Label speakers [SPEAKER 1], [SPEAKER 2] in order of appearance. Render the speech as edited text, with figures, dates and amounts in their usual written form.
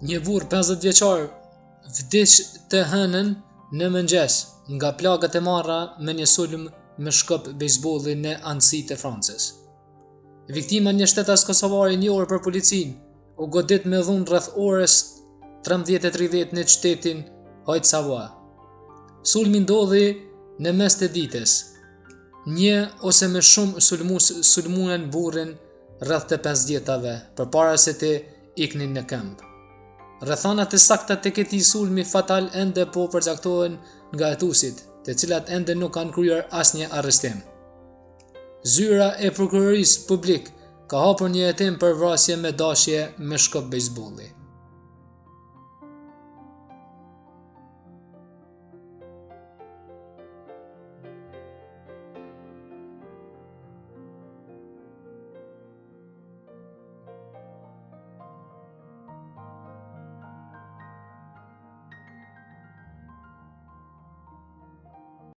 [SPEAKER 1] Një burr 50 vjeçar vdiq të hënën në mëngjes nga plagët e marra me një sulm me shkop bejsbolli në anësitë e Francës. Viktima, një shtetas kosovar i njohur për policinë, u godit me dhunë rreth orës 13:30 në qytetin Haute-Savoie. Sulmi ndodhi në mes të ditës. Një ose më shumë sulmuan burrin rreth të 50-tave përpara se të iknin në këmbë. Rrethanat e sakta të këtij sulmi fatal ende po përcaktohen nga hetuesit, të cilat ende nuk kanë kryer asnjë arrestim. Zyra e prokurorisë publik ka hapur një hetim për vrasje me dashje me shkop bejsbolli.